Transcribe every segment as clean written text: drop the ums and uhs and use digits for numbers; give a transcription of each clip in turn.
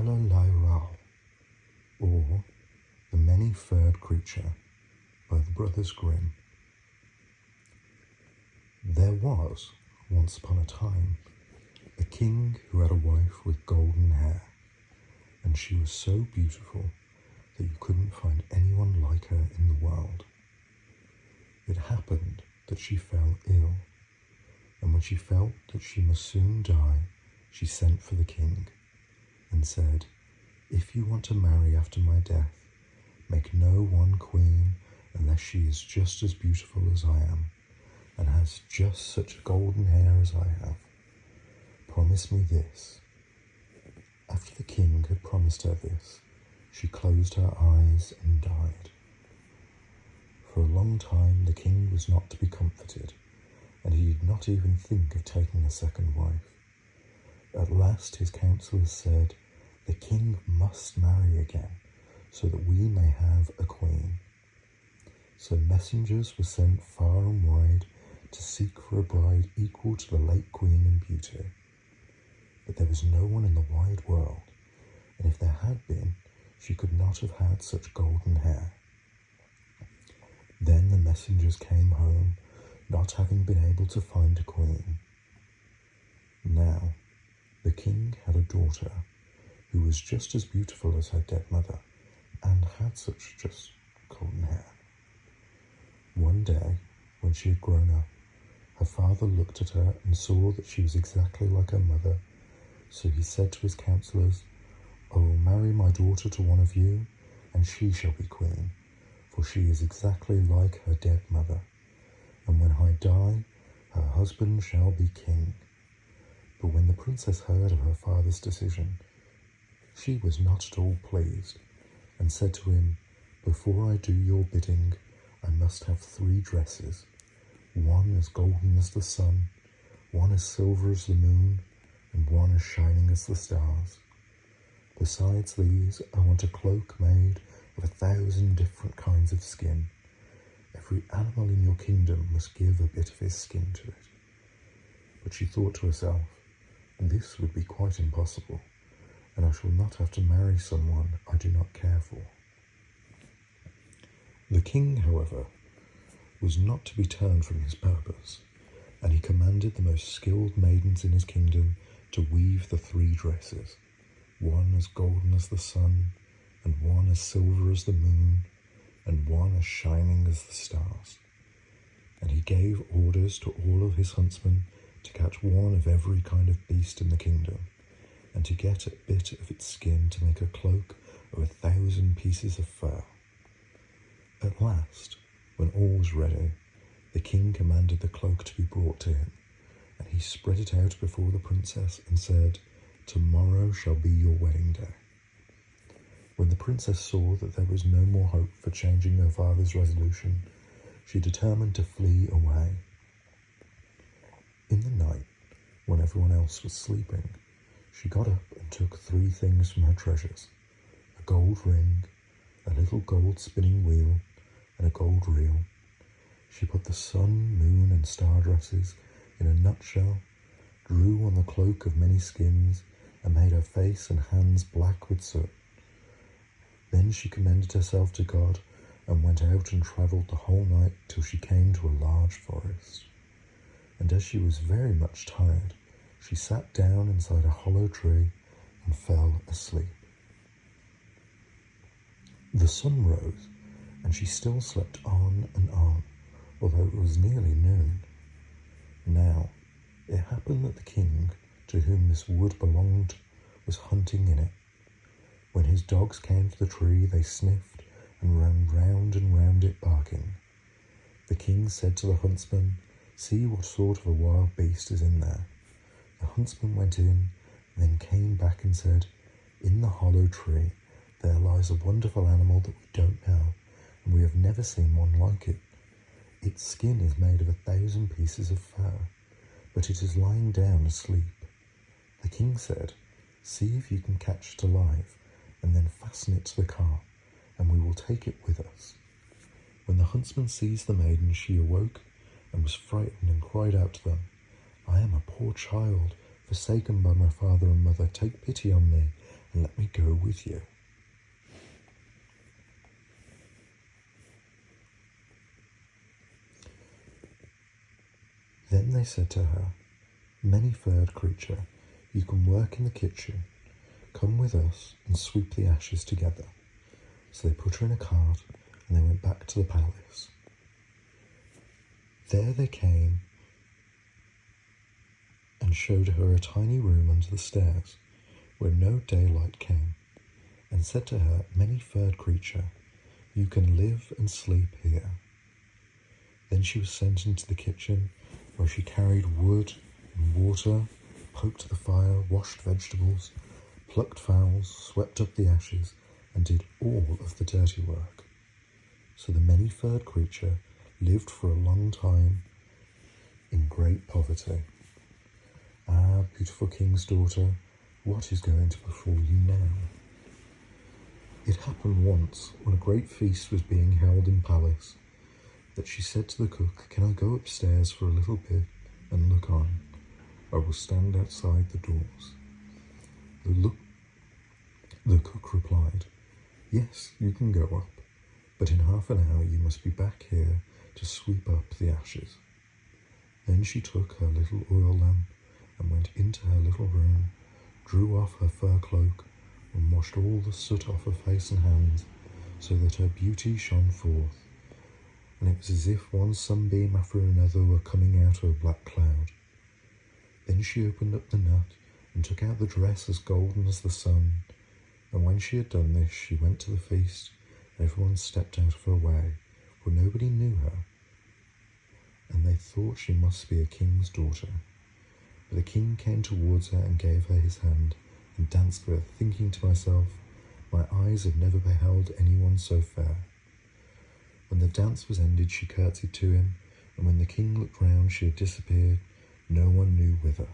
Allerleirauh, or The Many-Furred Creature by the Brothers Grimm. There was, once upon a time, a king who had a wife with golden hair, and she was so beautiful that you couldn't find anyone like her in the world. It happened that she fell ill, and when she felt that she must soon die, she sent for the king and said, "If you want to marry after my death, make no one queen unless she is just as beautiful as I am, and has just such golden hair as I have. Promise me this." After the king had promised her this, she closed her eyes and died. For a long time the king was not to be comforted, and he did not even think of taking a second wife. At last his counsellors said, "The king must marry again, so that we may have a queen." So messengers were sent far and wide to seek for a bride equal to the late queen in beauty. But there was no one in the wide world, and if there had been, she could not have had such golden hair. Then the messengers came home, not having been able to find a queen. Now, the king had a daughter who was just as beautiful as her dead mother, and had such just golden hair. One day, when she had grown up, her father looked at her and saw that she was exactly like her mother, so he said to his counsellors, "I will marry my daughter to one of you, and she shall be queen, for she is exactly like her dead mother. And when I die, her husband shall be king." But when the princess heard of her father's decision, she was not at all pleased, and said to him, "Before I do your bidding, I must have 3 dresses, one as golden as the sun, one as silver as the moon, and one as shining as the stars. Besides these, I want a cloak made of 1,000 different kinds of skin. Every animal in your kingdom must give a bit of his skin to it." But she thought to herself, "This would be quite impossible, and I shall not have to marry someone I do not care for." The king, however, was not to be turned from his purpose, and he commanded the most skilled maidens in his kingdom to weave the 3 dresses, one as golden as the sun, and one as silver as the moon, and one as shining as the stars. And he gave orders to all of his huntsmen to catch one of every kind of beast in the kingdom, and to get a bit of its skin to make a cloak of 1,000 pieces of fur. At last, when all was ready, the king commanded the cloak to be brought to him, and he spread it out before the princess and said, "Tomorrow shall be your wedding day." When the princess saw that there was no more hope for changing her father's resolution, she determined to flee away. In the night, when everyone else was sleeping, she got up and took 3 things from her treasures: a gold ring, a little gold spinning wheel, and a gold reel. She put the sun, moon, and star dresses in a nutshell, drew on the cloak of many skins, and made her face and hands black with soot. Then she commended herself to God and went out and travelled the whole night till she came to a large forest. And as she was very much tired, she sat down inside a hollow tree and fell asleep. The sun rose, and she still slept on and on, although it was nearly noon. Now, it happened that the king, to whom this wood belonged, was hunting in it. When his dogs came to the tree, they sniffed and ran round and round it, barking. The king said to the huntsman, "See what sort of a wild beast is in there." The huntsman went in, and then came back and said, "In the hollow tree there lies a wonderful animal that we don't know, and we have never seen one like it. Its skin is made of 1,000 pieces of fur, but it is lying down asleep." The king said, "See if you can catch it alive, and then fasten it to the cart, and we will take it with us." When the huntsman seized the maiden, she awoke and was frightened and cried out to them, "I am a poor child, forsaken by my father and mother. Take pity on me and let me go with you. Then they said to her, Many-furred creature, you can work in the kitchen. Come with us and sweep the ashes together. So they put her in a cart and they went back to the palace. There they came and showed her a tiny room under the stairs where no daylight came, and said to her, Many-furred creature, you can live and sleep here. Then she was sent into the kitchen, where she carried wood and water, poked the fire, washed vegetables, plucked fowls, swept up the ashes, and did all of the dirty work. So the many-furred creature lived for a long time in great poverty. Ah, beautiful king's daughter, what is going to befall you now? It happened once, when a great feast was being held in palace, that she said to the cook, Can I go upstairs for a little bit and look on? I will stand outside the doors. The cook replied, Yes, you can go up, but in half an hour you must be back here to sweep up the ashes. Then she took her little oil lamp and went into her little room, drew off her fur cloak, and washed all the soot off her face and hands, so that her beauty shone forth, and it was as if one sunbeam after another were coming out of a black cloud. Then she opened up the nut and took out the dress as golden as the sun, and when she had done this, she went to the feast, and everyone stepped out of her way, for nobody knew her, and they thought she must be a king's daughter. But the king came towards her and gave her his hand, and danced with her, thinking to myself, My eyes have never beheld anyone so fair. When the dance was ended, she curtsied to him, and when the king looked round, she had disappeared, no one knew whither.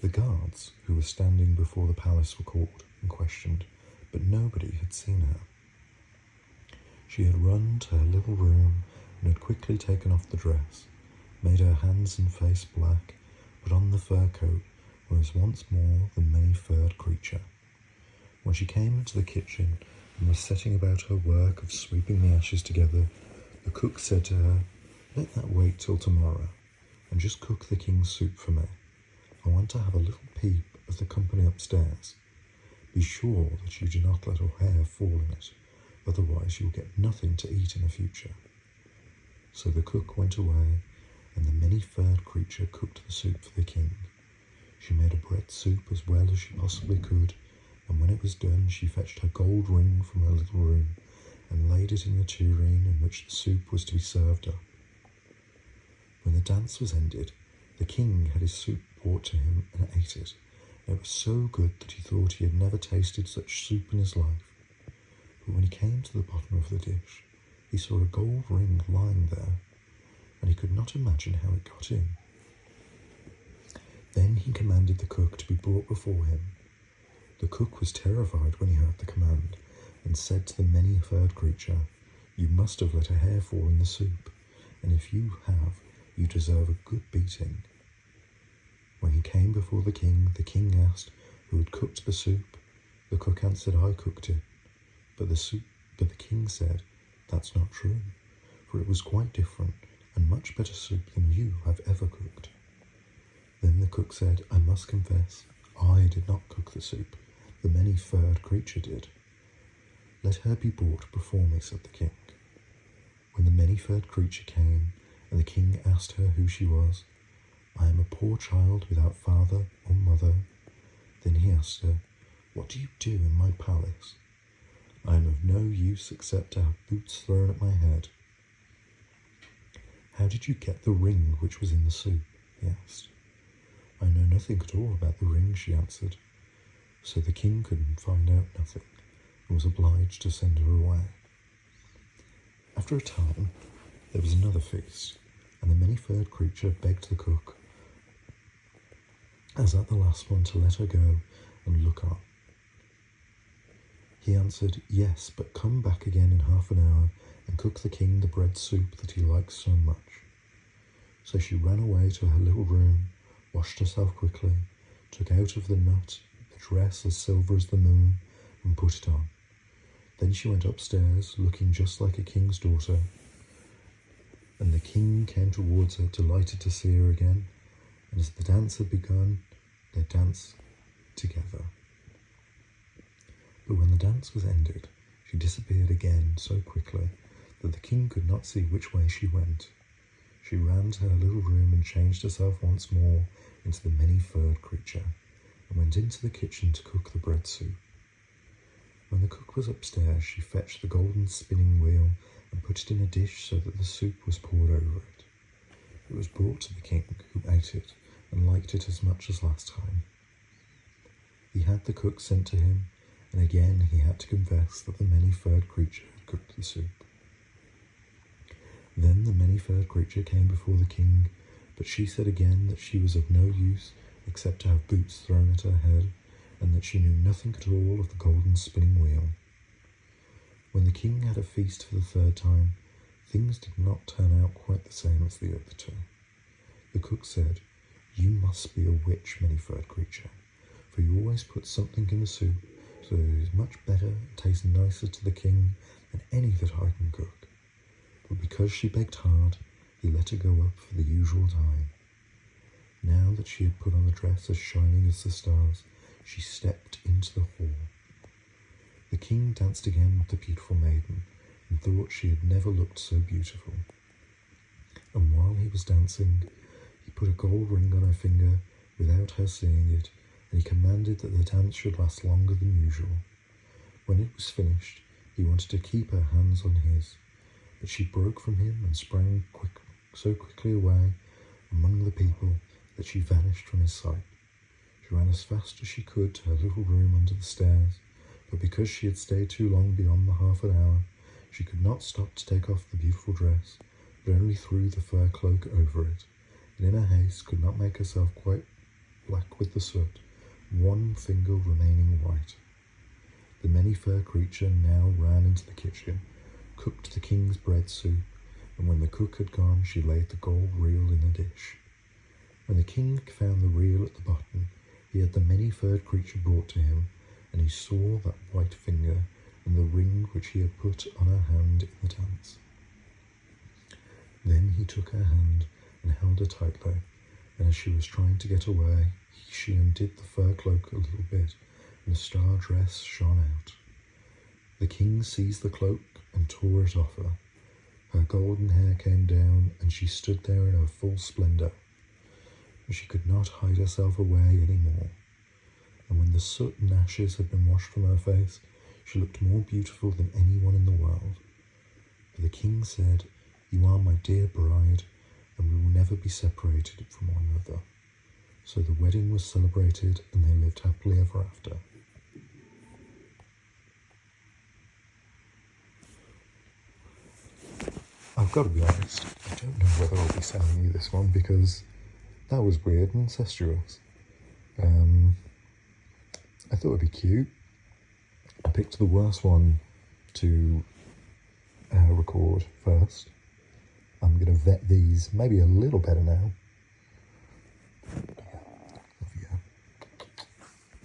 The guards who were standing before the palace were called and questioned, but nobody had seen her. She had run to her little room and had quickly taken off the dress, made her hands and face black, put on the fur coat, and was once more the many-furred creature. When she came into the kitchen and was setting about her work of sweeping the ashes together, the cook said to her, Let that wait till tomorrow, and just cook the king's soup for me. I want to have a little peep of the company upstairs. Be sure that you do not let a hair fall in it, otherwise you'll get nothing to eat in the future. So the cook went away, and the many-furred creature cooked the soup for the king. She made a bread soup as well as she possibly could, and when it was done, she fetched her gold ring from her little room and laid it in the tureen in which the soup was to be served up. When the dance was ended, the king had his soup brought to him and ate it, and it was so good that he thought he had never tasted such soup in his life. But when he came to the bottom of the dish, he saw a gold ring lying there, and he could not imagine how it got in. Then he commanded the cook to be brought before him. The cook was terrified when he heard the command, and said to the many-furred creature, You must have let a hair fall in the soup, and if you have, you deserve a good beating. When he came before the king asked who had cooked the soup. The cook answered, I cooked it. But the king said, That's not true, for it was quite different, and much better soup than you have ever cooked. Then the cook said, I must confess, I did not cook the soup. The many-furred creature did. Let her be brought before me, said the king. When the many-furred creature came, and the king asked her who she was, I am a poor child without father or mother. Then he asked her, What do you do in my palace? I am of no use except to have boots thrown at my head. How did you get the ring which was in the soup? He asked. I know nothing at all about the ring, she answered. So the king couldn't find out nothing, and was obliged to send her away. After a time, there was another feast, and the many-furred creature begged the cook, as at the last one, to let her go and look on. He answered, Yes, but come back again in half an hour and cook the king the bread soup that he likes so much. So she ran away to her little room, washed herself quickly, took out of the nut the a dress as silver as the moon and put it on. Then she went upstairs, looking just like a king's daughter, and the king came towards her, delighted to see her again, and as the dance had begun, they danced together. But when the dance was ended, she disappeared again so quickly that the king could not see which way she went. She ran to her little room and changed herself once more into the many-furred creature, and went into the kitchen to cook the bread soup. When the cook was upstairs, she fetched the golden spinning wheel and put it in a dish so that the soup was poured over it. It was brought to the king, who ate it and liked it as much as last time. He had the cook sent to him, and again he had to confess that the many-furred creature had cooked the soup. Then the many-furred creature came before the king, but she said again that she was of no use except to have boots thrown at her head, and that she knew nothing at all of the golden spinning wheel. When the king had a feast for the third time, things did not turn out quite the same as the other two. The cook said, "You must be a witch, many-furred creature, for you always put something in the soup so that it is much better and tastes nicer to the king than any that I can cook." But because she begged hard, he let her go up for the usual time. Now that she had put on the dress as shining as the stars, she stepped into the hall. The king danced again with the beautiful maiden, and thought she had never looked so beautiful. And while he was dancing, he put a gold ring on her finger without her seeing it, and he commanded that the dance should last longer than usual. When it was finished, he wanted to keep her hands on his, but she broke from him and sprang so quickly away among the people that she vanished from his sight. She ran as fast as she could to her little room under the stairs, but because she had stayed too long beyond the half an hour, she could not stop to take off the beautiful dress, but only threw the fur cloak over it, and in her haste could not make herself quite black with the soot, one finger remaining white. The many-fur creature now ran into the kitchen, cooked the king's bread soup, and when the cook had gone, she laid the gold reel in the dish. When the king found the reel at the bottom, he had the many-furred creature brought to him, and he saw that white finger and the ring which he had put on her hand in the dance. Then he took her hand and held her tightly, and as she was trying to get away, she undid the fur cloak a little bit, and the star dress shone out. The king seized the cloak and tore it off her. Her golden hair came down, and she stood there in her full splendour. She could not hide herself away any more, and when the soot and ashes had been washed from her face, she looked more beautiful than anyone in the world. But the king said, "You are my dear bride, and we will never be separated from one another." So the wedding was celebrated, and they lived happily ever after. I've got to be honest, I don't know whether I'll be sending you this one because that was weird and incestuous. I thought it'd be cute. I picked the worst one to record first. I'm going to vet these maybe a little better now,